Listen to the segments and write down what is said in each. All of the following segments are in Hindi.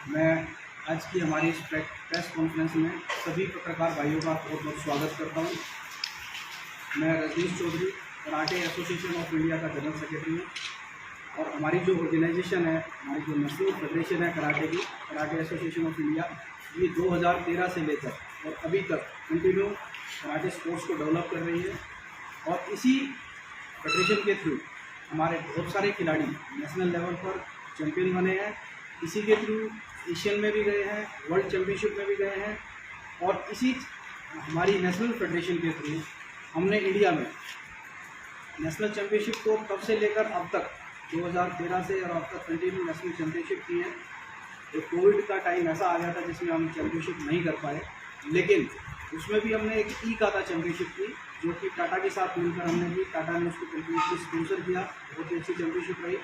मैं आज की हमारी इस प्रेस कॉन्फ्रेंस में सभी पत्रकार भाइयों का बहुत बहुत स्वागत करता हूँ। मैं Rajnish Chaudhary, karate association of India का जनरल सेक्रेटरी हूँ और हमारी जो ऑर्गेनाइजेशन है, हमारी जो नेशनल फेडरेशन है कराटे की, कराटे एसोसिएशन ऑफ इंडिया, ये 2013 से लेकर और अभी तक कंटिन्यू कराटे स्पोर्ट्स को डेवलप कर रही है। और इसी फेडरेशन के थ्रू हमारे बहुत सारे खिलाड़ी नेशनल लेवल पर चैंपियन बने हैं। इसी के थ्रू एशियन में भी गए हैं, वर्ल्ड चैम्पियनशिप में भी गए हैं और इसी हमारी नेशनल फेडरेशन के थ्रू हमने इंडिया में नेशनल चैम्पियनशिप को तब से लेकर अब तक 2013 से और अब तक कंटिन्यू नेशनल चैम्पियनशिप की है। एक कोविड का टाइम ऐसा आ गया था जिसमें हम चैम्पियनशिप नहीं कर पाए, लेकिन उसमें भी हमने एक काता चैम्पियनशिप की जो कि टाटा के साथ मिलकर हमने की। टाटा ने उसको कंप्लीटली स्पॉन्सर किया, बहुत ही अच्छी चैम्पियनशिप रही।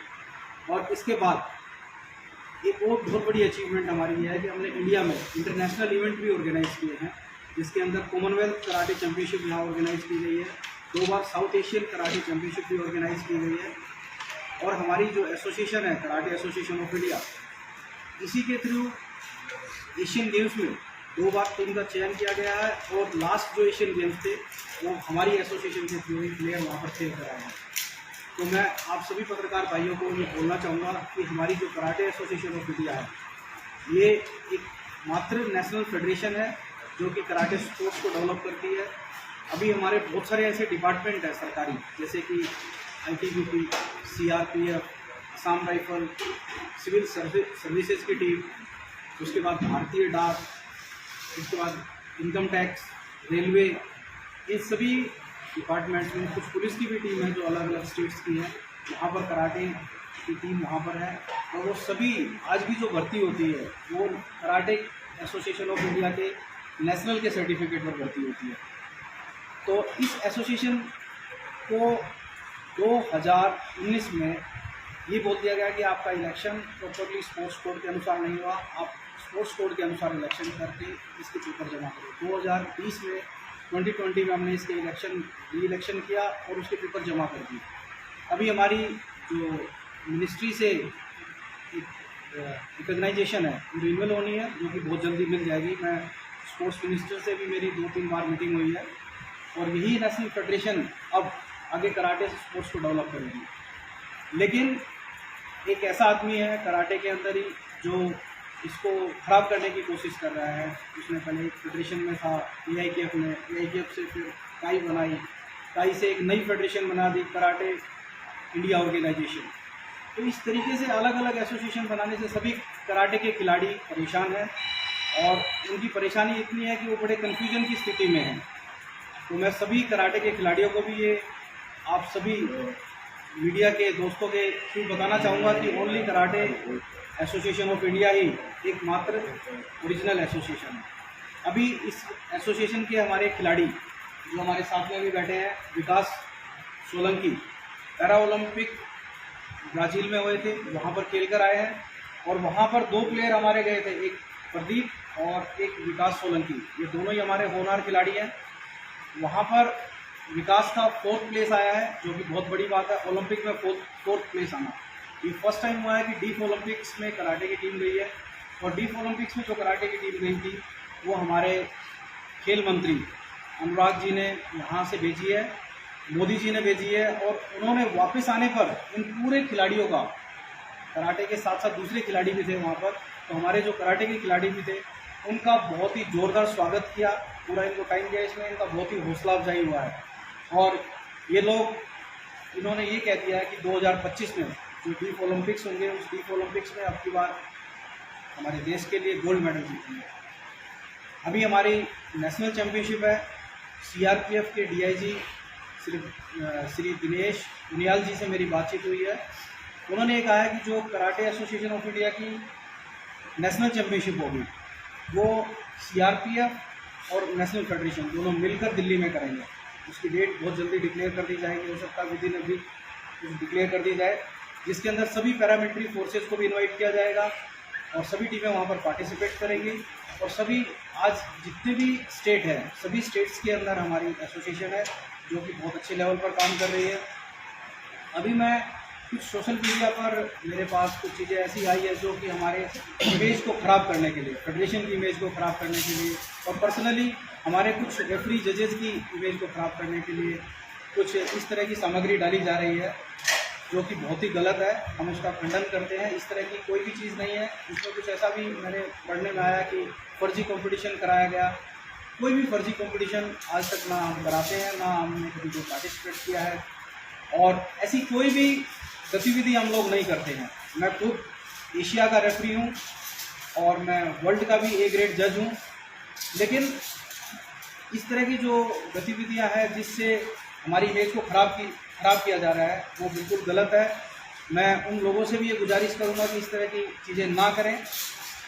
और इसके बाद एक और बहुत बड़ी अचीवमेंट हमारी ये है कि हमने इंडिया में इंटरनेशनल इवेंट भी ऑर्गेनाइज किए हैं, जिसके अंदर कॉमनवेल्थ कराटे चैम्पियनशिप यहाँ ऑर्गेनाइज की गई है, 2 बार साउथ एशियन कराटे चैम्पियनशिप भी ऑर्गेनाइज की गई है। और हमारी जो एसोसिएशन है कराटे एसोसिएशन ऑफ इंडिया, इसी के थ्रू एशियन गेम्स में 2 बार टीम का चयन किया गया है और लास्ट जो एशियन गेम्स थे वो हमारी एसोसिएशन के थ्रू ही प्लेयर वहाँ पर खेल कर आए हैं। तो मैं आप सभी पत्रकार भाइयों को ये बोलना चाहूँगा कि हमारी जो कराटे एसोसिएशन ऑफ इंडिया है, ये एक मात्र नेशनल फेडरेशन है जो कि कराटे स्पोर्ट्स को डेवलप करती है। अभी हमारे बहुत सारे ऐसे डिपार्टमेंट हैं सरकारी, जैसे कि ITBP, CRPF, Assam rifle, civil services की टीम, उसके बाद भारतीय डाक, उसके बाद इनकम टैक्स, रेलवे, इन सभी डिपार्टमेंट्स में कुछ पुलिस की भी टीम है जो अलग अलग स्टेट्स की है। वहाँ पर कराटे की टीम वहाँ पर है और वो सभी आज भी जो भर्ती होती है वो कराटे एसोसिएशन ऑफ इंडिया के नेशनल के सर्टिफिकेट पर भर्ती होती है। तो इस एसोसिएशन को 2019 में ये बोल दिया गया कि आपका इलेक्शन प्रॉपरली स्पोर्ट्स कोड के अनुसार नहीं हुआ, आप स्पोर्ट्स कोड के अनुसार इलेक्शन करके इसके पेपर जमा करो। 2020 में 2020 में हमने इसके री इलेक्शन किया और उसके पेपर जमा कर दिए। अभी हमारी जो मिनिस्ट्री से रिकग्नाइजेशन है रिन्यूअल होनी है, जो कि बहुत जल्दी मिल जाएगी। मैं स्पोर्ट्स मिनिस्टर से भी मेरी 2-3 बार मीटिंग हुई है और यही नेशनल फेडरेशन अब आगे कराटे स्पोर्ट्स को डेवलप करेगी। लेकिन एक ऐसा आदमी है कराटे के अंदर ही जो इसको ख़राब करने की कोशिश कर रहा है। उसने पहले एक फेडरेशन में था AIKF ने, AIKF से फिर काई बनाई, काई से एक नई फेडरेशन बना दी कराटे इंडिया ऑर्गेनाइजेशन। तो इस तरीके से अलग अलग एसोसिएशन बनाने से सभी कराटे के खिलाड़ी परेशान हैं और उनकी परेशानी इतनी है कि वो बड़े कन्फ्यूजन की स्थिति में हैं। तो मैं सभी कराटे के खिलाड़ियों को भी ये आप सभी मीडिया के दोस्तों के थ्रू बताना चाहूँगा कि only karate association of India ही एकमात्र ओरिजिनल एसोसिएशन है। अभी इस एसोसिएशन के हमारे खिलाड़ी जो हमारे साथ में भी बैठे हैं, विकास सोलंकी, पैरा ओलंपिक ब्राज़ील में हुए थे, वहाँ पर खेल कर आए हैं और वहाँ पर 2 प्लेयर हमारे गए थे, एक प्रदीप और एक विकास सोलंकी। ये दोनों ही हमारे होनहार खिलाड़ी हैं। वहाँ पर विकास का 4th प्लेस आया है, जो कि बहुत बड़ी बात है। ओलंपिक में 4th प्लेस आना ये फर्स्ट टाइम हुआ है कि डीफ ओलंपिक्स में कराटे की टीम गई है। और डीफ ओलंपिक्स में जो कराटे की टीम गई थी वो हमारे खेल मंत्री अनुराग जी ने यहाँ से भेजी है, मोदी जी ने भेजी है और उन्होंने वापस आने पर इन पूरे खिलाड़ियों का, कराटे के साथ साथ दूसरे खिलाड़ी भी थे वहाँ पर, तो हमारे जो कराटे के खिलाड़ी भी थे उनका बहुत ही ज़ोरदार स्वागत किया। पूरा इनको टाइम दिया, इसमें इनका बहुत ही हौसला अफजाई हुआ है। और ये लोग, इन्होंने ये कह दिया है कि 2025 में जो डीफ ओलंपिक्स होंगे उस डीफ ओलंपिक्स में अब की बार हमारे देश के लिए गोल्ड मेडल जीतेंगे। अभी हमारी नेशनल चैम्पियनशिप है, CRPF के DIG श्री दिनेश उनियाल जी से मेरी बातचीत हुई है। उन्होंने ये कहा है कि जो कराटे एसोसिएशन ऑफ इंडिया की नेशनल चैम्पियनशिप होगी वो CRPF और नेशनल फेडरेशन दोनों मिलकर दिल्ली में करेंगे। उसकी डेट बहुत जल्दी डिक्लेयर कर दी जाएगी, हो सकता है विदिन अ वीक डिक्लेयर कर दी जाए, जिसके अंदर सभी पैरामिलिट्री फोर्सेस को भी इनवाइट किया जाएगा और सभी टीमें वहाँ पर पार्टिसिपेट करेंगी। और सभी आज जितने भी स्टेट हैं, सभी स्टेट्स के अंदर हमारी एसोसिएशन है जो कि बहुत अच्छे लेवल पर काम कर रही है। अभी मैं कुछ सोशल मीडिया पर मेरे पास कुछ चीज़ें ऐसी आई है जो कि हमारे इमेज को ख़राब करने के लिए, फेडरेशन की इमेज को ख़राब करने के लिए, और पर्सनली हमारे कुछ रेफरी जजेस की इमेज को ख़राब करने के लिए कुछ इस तरह की सामग्री डाली जा रही है जो कि बहुत ही गलत है। हम उसका खंडन करते हैं। इस तरह की कोई भी चीज़ नहीं है। इसमें कुछ ऐसा भी मैंने पढ़ने में आया कि फर्जी कंपटीशन कराया गया। कोई भी फर्जी कंपटीशन आज तक ना हम कराते हैं, ना हमने कभी कोई पार्टिसिपेट किया है, और ऐसी कोई भी गतिविधि हम लोग नहीं करते हैं। मैं खुद एशिया का रेफरी हूँ और मैं वर्ल्ड का भी ए ग्रेड जज हूँ, लेकिन इस तरह की जो गतिविधियाँ हैं जिससे हमारी इमेज को ख़राब किया जा रहा है वो बिल्कुल गलत है। मैं उन लोगों से भी ये गुजारिश करूँगा कि इस तरह की चीज़ें ना करें,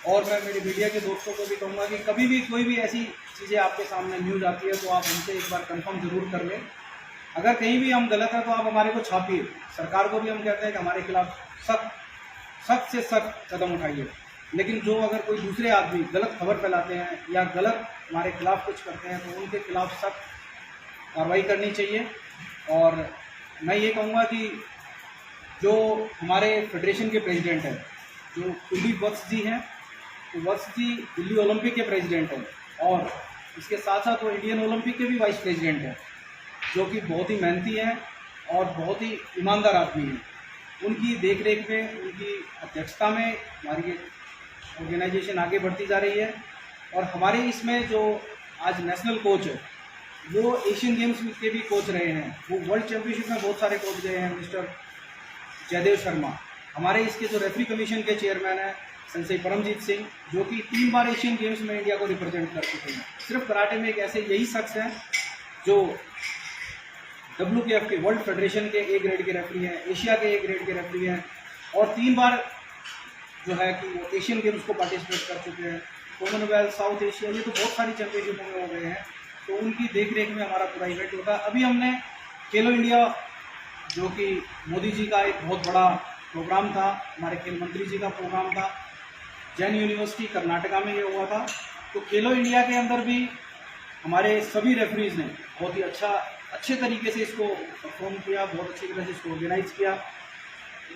और मैं मेरे मीडिया के दोस्तों को भी कहूँगा कि कभी भी कोई भी ऐसी चीज़ें आपके सामने न्यूज़ आती है तो आप हमसे एक बार कंफर्म ज़रूर कर लें। अगर कहीं भी हम गलत हैं तो आप हमारे को छापिए। सरकार को भी हम कहते हैं कि हमारे खिलाफ सख्त से सख्त कदम उठाइए, लेकिन जो अगर कोई दूसरे आदमी गलत खबर फैलाते हैं या गलत हमारे खिलाफ कुछ करते हैं तो उनके खिलाफ सख्त कार्रवाई करनी चाहिए। और मैं ये कहूँगा कि जो हमारे फेडरेशन के प्रेसिडेंट हैं, जो कुलदीप वत्स जी हैं, तो वत्स जी दिल्ली ओलंपिक के प्रेसिडेंट हैं, और इसके साथ साथ वो इंडियन ओलंपिक के भी वाइस प्रेसिडेंट हैं, जो कि बहुत ही मेहनती हैं और बहुत ही ईमानदार आदमी हैं। उनकी देख रेख में, उनकी अध्यक्षता में हमारी ये ऑर्गेनाइजेशन आगे बढ़ती जा रही है। और हमारे इसमें जो आज नेशनल कोच है वो एशियन गेम्स के भी कोच रहे हैं, वो वर्ल्ड चैम्पियनशिप में बहुत सारे कोच गए हैं, मिस्टर जयदेव शर्मा। हमारे इसके जो रेफरी कमीशन के चेयरमैन हैं संजय परमजीत सिंह, जो कि 3 बार एशियन गेम्स में इंडिया को रिप्रेजेंट कर चुके हैं। सिर्फ कराटे में एक ऐसे यही शख्स हैं जो WKF के वर्ल्ड फेडरेशन के ए ग्रेड के रेफरी हैं, एशिया के ए ग्रेड के रेफरी हैं, और 3 बार जो है कि वो एशियन गेम्स को पार्टिसिपेट कर चुके हैं, कॉमनवेल्थ, साउथ एशिया, ये तो बहुत सारी चैंपियनशिपों में हो गए हैं। तो उनकी देख रेख में हमारा पूरा इवेंट होता है। अभी हमने खेलो इंडिया, जो कि मोदी जी का एक बहुत बड़ा प्रोग्राम था, हमारे खेल मंत्री जी का प्रोग्राम था, जैन यूनिवर्सिटी कर्नाटका में ये हुआ था। तो खेलो इंडिया के अंदर भी हमारे सभी रेफरीज ने बहुत ही अच्छे तरीके से इसको परफॉर्म किया, बहुत अच्छी तरह से इसको ऑर्गेनाइज किया।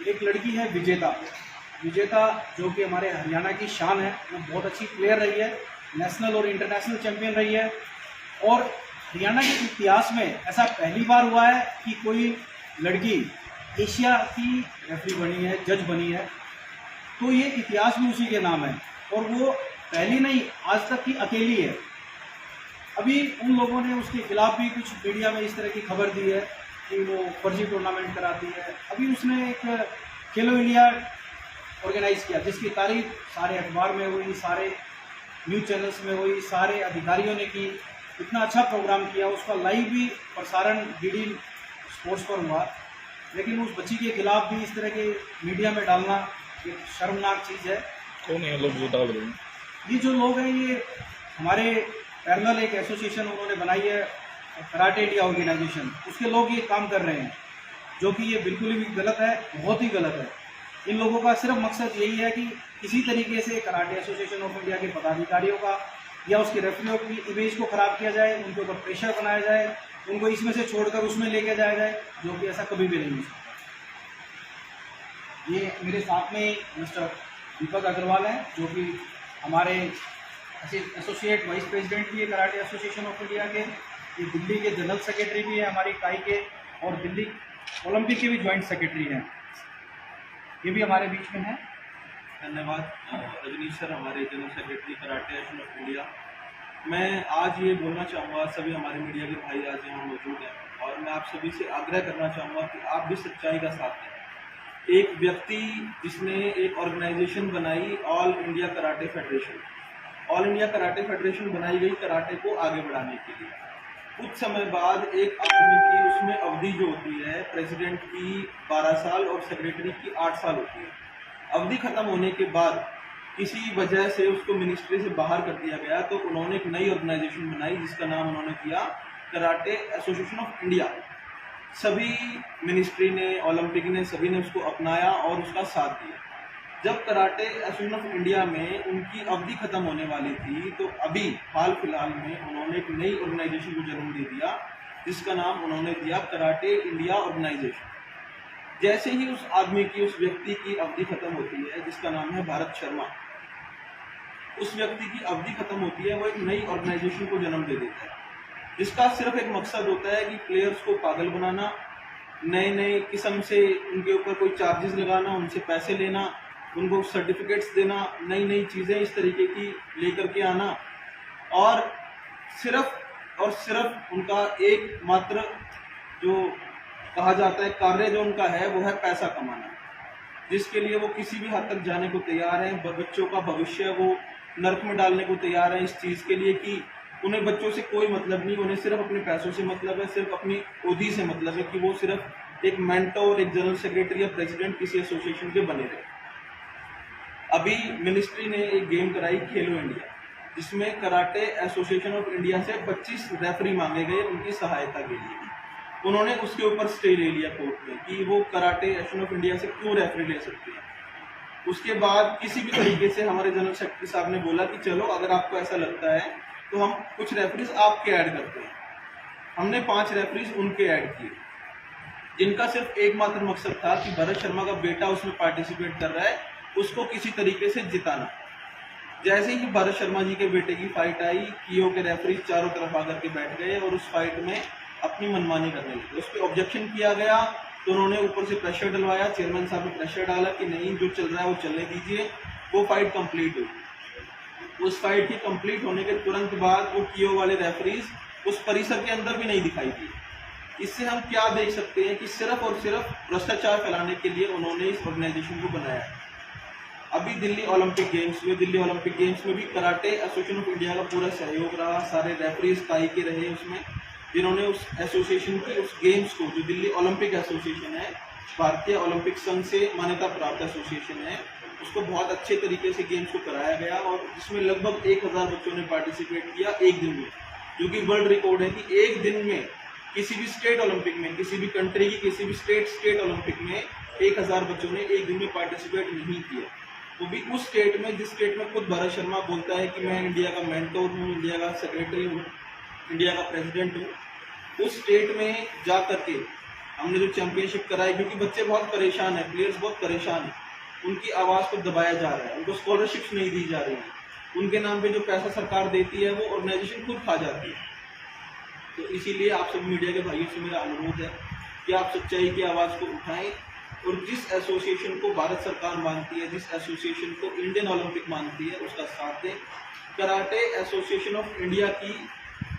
एक लड़की है विजेता, जो कि हमारे हरियाणा की शान है, वो बहुत अच्छी प्लेयर रही है, नेशनल और इंटरनेशनल चैंपियन रही है। और हरियाणा के इतिहास में ऐसा पहली बार हुआ है कि कोई लड़की एशिया की रेफरी बनी है, जज बनी है, तो ये इतिहास भी उसी के नाम है, और वो पहली नहीं आज तक की अकेली है। अभी उन लोगों ने उसके खिलाफ भी कुछ मीडिया में इस तरह की खबर दी है कि वो फर्जी टूर्नामेंट कराती है। अभी उसने एक खेलो इंडिया ऑर्गेनाइज किया जिसकी तारीफ सारे अखबार में हुई, सारे न्यूज़ चैनल्स में हुई, सारे अधिकारियों ने की, इतना अच्छा प्रोग्राम किया, उसका लाइव भी प्रसारण DD स्पोर्ट्स पर हुआ। लेकिन उस बच्ची के खिलाफ भी इस तरह के मीडिया में डालना एक शर्मनाक चीज़ है। कौन है लोग जो डाल रहे हैं? ये जो लोग हैं ये हमारे पैरेलल एक एसोसिएशन उन्होंने बनाई है, कराटे इंडिया ऑर्गेनाइजेशन, उसके लोग ये काम कर रहे हैं, जो कि ये बिल्कुल भी गलत है, बहुत ही गलत है। इन लोगों का सिर्फ मकसद यही है कि किसी तरीके से कराटे एसोसिएशन ऑफ इंडिया के पदाधिकारियों का या उसके रेफरियों की इमेज को ख़राब किया जाए, उनके ऊपर प्रेशर बनाया जाए, उनको इसमें से छोड़कर उसमें लेके जाया जाए, जो कि ऐसा कभी भी नहीं हो सकता। ये मेरे साथ में मिस्टर दीपक अग्रवाल हैं, जो कि हमारे एसोसिएट वाइस प्रेसिडेंट भी है कराटे एसोसिएशन ऑफ इंडिया के, ये दिल्ली के जनरल सेक्रेटरी भी है हमारी इकाई के, और दिल्ली ओलंपिक के भी ज्वाइंट सेक्रेटरी हैं। ये भी हमारे बीच में हैं। धन्यवाद रजनीश सर, हमारे general secretary karate association of India. मैं आज ये बोलना चाहूँगा, सभी हमारे मीडिया के भाई आज यहाँ मौजूद हैं, और मैं आप सभी से आग्रह करना चाहूँगा कि आप भी सच्चाई का साथ दें। एक व्यक्ति जिसने एक ऑर्गेनाइजेशन बनाई, all India karate federation, all India karate federation बनाई गई कराटे को आगे बढ़ाने के लिए। कुछ समय बाद एक आदमी की उसमें अवधि जो होती है, प्रेसिडेंट की 12 साल और सेक्रेटरी की 8 साल होती है। अवधि खत्म होने के बाद किसी वजह से उसको मिनिस्ट्री से बाहर कर दिया गया, तो उन्होंने एक नई ऑर्गेनाइजेशन बनाई जिसका नाम उन्होंने किया कराटे एसोसिएशन ऑफ इंडिया। सभी मिनिस्ट्री ने, ओलंपिक ने, सभी ने उसको अपनाया और उसका साथ दिया। जब कराटे एसोसिएशन ऑफ इंडिया में उनकी अवधि खत्म होने वाली थी, तो अभी हाल फिलहाल में उन्होंने एक नई ऑर्गेनाइजेशन को जन्म दे दिया जिसका नाम उन्होंने दिया कराटे इंडिया ऑर्गेनाइजेशन। जैसे ही उस आदमी की, उस व्यक्ति की अवधि खत्म होती है, जिसका नाम है भारत शर्मा, उस व्यक्ति की अवधि खत्म होती है, वो एक नई ऑर्गेनाइजेशन को जन्म दे देता है, जिसका सिर्फ एक मकसद होता है कि प्लेयर्स को पागल बनाना, नए नए किस्म से उनके ऊपर कोई चार्जेस लगाना, उनसे पैसे लेना, उनको सर्टिफिकेट्स देना, नई नई चीज़ें इस तरीके की लेकर के आना, और सिर्फ उनका एकमात्र जो कहा जाता है कार्य जो उनका है वो है पैसा कमाना, जिसके लिए वो किसी भी हद तक जाने को तैयार हैं। बच्चों का भविष्य वो नर्क में डालने को तैयार हैं इस चीज़ के लिए कि उन्हें बच्चों से कोई मतलब नहीं, उन्हें सिर्फ अपने पैसों से मतलब है, सिर्फ अपनी ओहदी से मतलब है कि वो सिर्फ एक मेंटर, एक जनरल सेक्रेटरी या प्रेसिडेंट किसी एसोसिएशन के बने रहे। अभी मिनिस्ट्री ने एक गेम कराई खेलो इंडिया, जिसमें कराटे एसोसिएशन ऑफ इंडिया से 25 रेफरी मांगे गए उनकी सहायता के लिए। उन्होंने उसके ऊपर स्टे ले लिया कोर्ट में कि वो कराटे एसोसिएशन ऑफ इंडिया से क्यों रेफरी ले सकते हैं। उसके बाद किसी भी तरीके से हमारे जनरल सेक्रेटरी साहब ने बोला कि चलो अगर आपको ऐसा लगता है तो हम कुछ रेफरीज आपके ऐड करते हैं। हमने 5 रेफरीज उनके ऐड किए, जिनका सिर्फ एकमात्र मकसद था कि भरत शर्मा का बेटा उसमें पार्टिसिपेट कर रहा है, उसको किसी तरीके से जिताना। जैसे ही भरत शर्मा जी के बेटे की फाइट आई, कियो के रेफरीज चारों तरफ आकर के बैठ गए और उस फाइट में अपनी मनमानी करने लगे। उस पर ऑब्जेक्शन किया गया तो उन्होंने ऊपर से प्रेशर डलवाया, चेयरमैन साहब ने प्रेशर डाला कि नहीं, जो चल रहा है वो चलने दीजिए। वो फाइट कंप्लीट हुई। उस फाइट की कंप्लीट होने के तुरंत बाद वो कियो वाले रेफरीज उस परिसर के अंदर भी नहीं दिखाई दिए। इससे हम क्या देख सकते हैं कि सिर्फ और सिर्फ भ्रष्टाचार फैलाने के लिए उन्होंने इस ऑर्गेनाइजेशन को बनाया है। अभी दिल्ली ओलंपिक गेम्स में भी कराटे एसोसिएशन ऑफ इंडिया का पूरा सहयोग रहा, सारे रेफरीज ताई के रहे उसमें, जिन्होंने उस एसोसिएशन की उस गेम्स को, जो दिल्ली ओलंपिक एसोसिएशन है, भारतीय ओलंपिक संघ से मान्यता प्राप्त एसोसिएशन है, उसको बहुत अच्छे तरीके से गेम्स को कराया गया और जिसमें लगभग 1000 बच्चों ने पार्टिसिपेट किया एक दिन में, जो कि वर्ल्ड रिकॉर्ड है कि एक दिन में किसी भी स्टेट ओलंपिक में, किसी भी कंट्री की किसी भी स्टेट ओलंपिक में 1000 बच्चों ने एक दिन में पार्टिसिपेट नहीं किया। वो भी उस स्टेट में जिस स्टेट में खुद भरत शर्मा बोलता है कि मैं इंडिया का मेंटोर हूँ, इंडिया का सेक्रेटरी हूँ, इंडिया का प्रेसिडेंट हूँ। उस स्टेट में जा करके हमने जो चैंपियनशिप कराई, क्योंकि बच्चे बहुत परेशान हैं, प्लेयर्स बहुत परेशान हैं, उनकी आवाज़ को दबाया जा रहा है, उनको स्कॉलरशिप्स नहीं दी जा रही है, उनके नाम पे जो पैसा सरकार देती है वो ऑर्गेनाइजेशन खुद खा जाती है। तो इसीलिए आप सब मीडिया के भाइयों से मेरा अनुरोध है कि आप सच्चाई की आवाज़ को उठाएं और जिस एसोसिएशन को भारत सरकार मानती है, जिस एसोसिएशन को इंडियन ओलंपिक मानती है, उसका साथ दें। कराटे एसोसिएशन ऑफ इंडिया की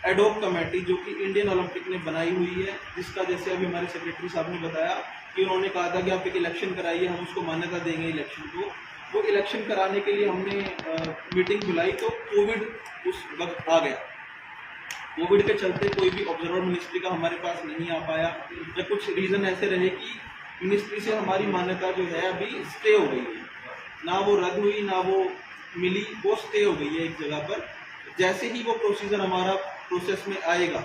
एडोक कमेटी जो कि इंडियन ओलंपिक ने बनाई हुई है, जिसका जैसे अभी हमारे सेक्रेटरी साहब ने बताया कि उन्होंने कहा था कि आप एक इलेक्शन कराइए, हम उसको मान्यता देंगे इलेक्शन को। वो इलेक्शन कराने के लिए हमने मीटिंग बुलाई तो कोविड उस वक्त आ गया। कोविड के चलते कोई भी ऑब्जर्वर मिनिस्ट्री का हमारे पास नहीं आ पाया, या कुछ रीज़न ऐसे रहे कि मिनिस्ट्री से हमारी मान्यता जो है अभी स्टे हो गई है, ना वो रद्द हुई ना वो मिली, वो स्टे हो गई है एक जगह पर। जैसे ही वो प्रोसीजर हमारा प्रोसेस में आएगा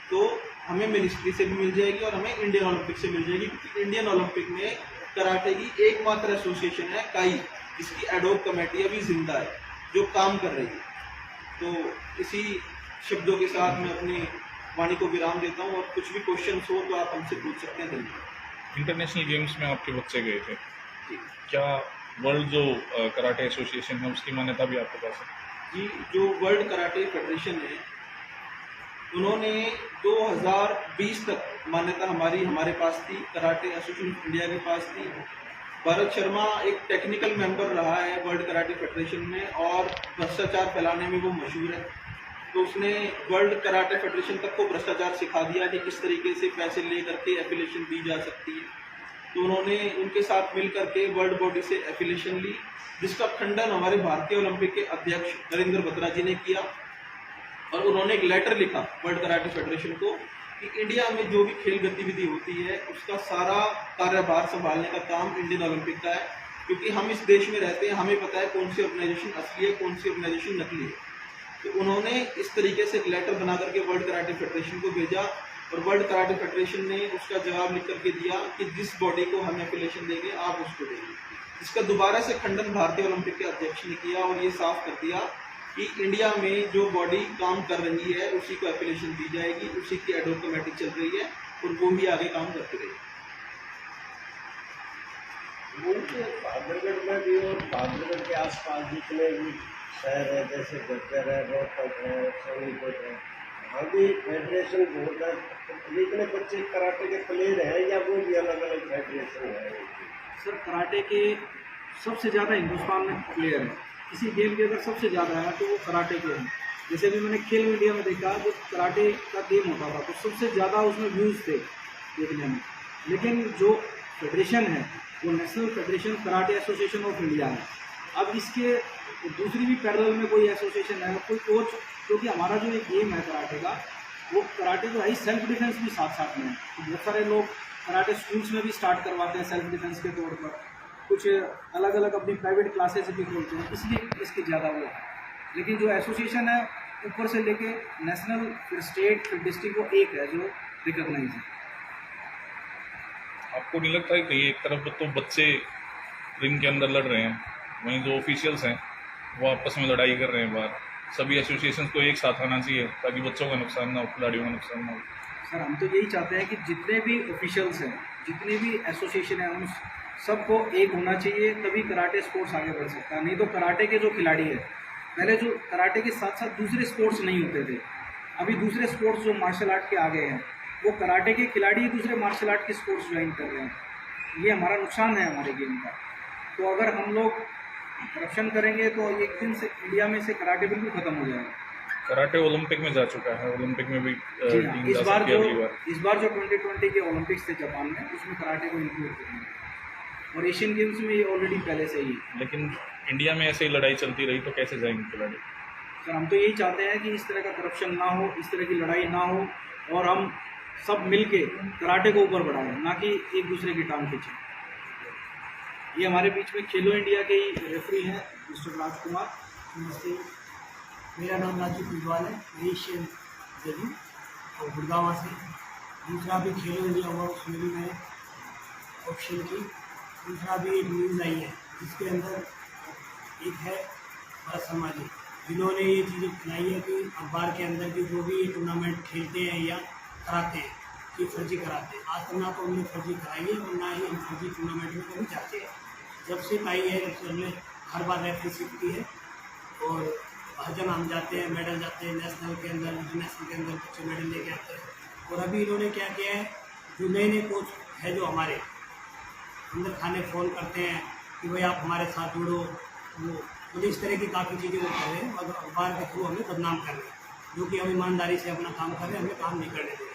तो हमें मिनिस्ट्री से भी मिल जाएगी और हमें इंडियन ओलंपिक से मिल जाएगी, क्योंकि इंडियन ओलंपिक में कराटे की एकमात्र एसोसिएशन है काई, जिसकी एडोक कमेटी अभी जिंदा है, जो काम कर रही है। तो इसी शब्दों के साथ मैं अपनी वाणी को विराम देता हूँ, और कुछ भी क्वेश्चन हो तो आप हमसे पूछ सकते हैं। धन्यवाद। इंटरनेशनल गेम्स में आपके बच्चे गए थे, क्या वर्ल्ड जो कराटे एसोसिएशन है उसकी मान्यता भी आपके पास है? जी, जो वर्ल्ड कराटे फेडरेशन है उन्होंने 2020 तक मान्यता हमारे पास थी, कराटे एसोसिएशन ऑफ इंडिया के पास थी। भरत शर्मा एक टेक्निकल मेंबर रहा है वर्ल्ड कराटे फेडरेशन में और भ्रष्टाचार फैलाने में वो मशहूर है। तो उसने वर्ल्ड कराटे फेडरेशन तक को भ्रष्टाचार सिखा दिया कि किस तरीके से पैसे ले करके एफिलिएशन दी जा सकती है। तो उन्होंने उनके साथ मिल करके वर्ल्ड बॉडी से एफिलिएशन ली, जिसका खंडन हमारे भारतीय ओलंपिक के अध्यक्ष नरेंद्र बत्रा जी ने किया, और उन्होंने एक लेटर लिखा वर्ल्ड कराटे फेडरेशन को कि इंडिया में जो भी खेल गतिविधि होती है उसका सारा कार्यभार संभालने का काम इंडियन ओलंपिक का है, क्योंकि हम इस देश में रहते हैं, हमें पता है कौन सी ऑर्गेनाइजेशन असली है, कौन सी ऑर्गेनाइजेशन नकली है। तो उन्होंने इस तरीके से एक लेटर बना करके वर्ल्ड कराटे फेडरेशन को भेजा, और वर्ल्ड कराटे फेडरेशन ने उसका जवाब लिख करके दिया कि जिस बॉडी को हम एफिलिएशन देंगे आप उसको देंगे। इसका दोबारा से खंडन भारतीय ओलंपिक के अध्यक्ष ने किया और ये साफ कर दिया कि इंडिया में जो बॉडी काम कर रही है उसी को एफिलिएशन दी जाएगी, उसी की एडोक कमेटी चल रही है और वो ही आगे काम करती रहेगी। उनके बहादुरगढ़ में भी और बहादुरगढ़ के आसपास जितने भी शहर है, जैसे गज्जर है, रोहतक है, सोनीपत है, वहाँ भी फेडरेशन बहुत है। जितने बच्चे कराटे के प्लेयर हैं या वो भी अलग अलग फेडरेशन है? सर कराटे के सबसे ज़्यादा हिंदुस्तान में प्लेयर है। किसी गेम के अगर सबसे ज़्यादा है तो वो कराटे के हैं। जैसे भी मैंने खेल इंडिया में देखा, जो कराटे का गेम होता था तो सबसे ज़्यादा उसमें व्यूज़ थे देखने में। लेकिन जो फेडरेशन है वो national federation karate association of India है। अब इसके दूसरी भी पैरेलल में कोई एसोसिएशन है, कोई कोच, क्योंकि हमारा जो एक गेम है कराटे का, वो कराटे जो है सेल्फ डिफेंस भी साथ साथ में है। तो बहुत सारे लोग कराटे स्कूल्स में भी स्टार्ट करवाते हैं सेल्फ डिफेंस के तौर पर, कुछ अलग अलग अपनी प्राइवेट क्लासेस भी खोलते हैं, इसलिए इसकी ज़्यादा वो है। लेकिन जो एसोसिएशन है ऊपर से लेके नेशनल, फिर स्टेट, फिर डिस्ट्रिक्ट, वो एक है जो रिकॉग्नाइज है। आपको नहीं लगता है कि एक तरफ तो बच्चे रिंग के अंदर लड़ रहे हैं, वहीं जो ऑफिशियल्स हैं वो आपस में लड़ाई कर रहे हैं बाहर? सभी एसोसिएशन को एक साथ आना चाहिए ताकि बच्चों का नुकसान ना हो, खिलाड़ियों का नुकसान ना हो। सर हम तो यही चाहते हैं कि जितने भी ऑफिशियल्स हैं, जितने भी एसोसिएशन हैं, उन सबको एक होना चाहिए, तभी कराटे स्पोर्ट्स आगे बढ़ सकता है। नहीं तो कराटे के जो खिलाड़ी है, पहले जो कराटे के साथ साथ दूसरे स्पोर्ट्स नहीं होते थे, अभी दूसरे स्पोर्ट्स जो मार्शल आर्ट के आ गए हैं, वो कराटे के खिलाड़ी दूसरे मार्शल आर्ट के स्पोर्ट्स ज्वाइन कर रहे हैं। ये हमारा नुकसान है हमारे गेम का। तो अगर हम लोग करप्शन करेंगे तो एक दिन से इंडिया में से कराटे बिल्कुल ख़त्म हो जाएगा। कराटे ओलंपिक में जा चुका है, ओलंपिक में भी जी हाँ, टीम जा सकती है अगली बार। इस बार जो 2020 के ओलंपिक्स थे जापान में, उसमें कराटे को इंक्लूड करेंगे, और एशियन गेम्स में ये ऑलरेडी पहले से ही है। लेकिन इंडिया में ऐसे ही लड़ाई चलती रही तो कैसे जाएंगे खिलाड़ी? सर हम तो यही चाहते हैं कि इस तरह का करप्शन ना हो, इस तरह की लड़ाई ना हो, और हम सब मिलके कराटे को ऊपर बढ़ाएं, ना कि एक दूसरे की टांग खींचें। ये हमारे बीच में खेलो इंडिया के ही रेफरी हैं मिस्टर राजकुमार। नमस्ते, मेरा नाम राजू कुजवाल है, मैं एशियन जजू और गुड़गांव से। दूसरा भी खेलो इंडिया हुआ, उसमें भी मैं ऑप्शन की। दूसरा भी एक न्यूज़ आई है जिसके अंदर एक है भरत शर्मा जी, जिन्होंने ये चीज़ें फैलाई है कि अखबार के अंदर की जो भी टूर्नामेंट खेलते हैं या कराते हैं कि फर्जी कराते हैं। आज तक ना तो हमने फर्जी कराई है और ना ही हम फर्जी टूर्नामेंट में कभी जाते हैं। जब से पाई है, जब से हमने हर बार रेफरेंस की है और हर जगह हम जाते हैं, मेडल जाते हैं, नेशनल के अंदर, इंटरनेशनल के अंदर बच्चे मेडल लेके आते हैं। और अभी इन्होंने क्या किया है, जो नए नए कोच है जो हमारे अंदर खाने फ़ोन करते हैं कि भाई आप हमारे साथ जुड़ो, वो मुझे इस तरह की काफ़ी चीज़ें वो कर रहे हैं और अखबार के थ्रू हमें बदनाम कर रहे हैं, जो कि हम ईमानदारी से अपना काम कर रहे हैं, हमें काम नहीं करने दें।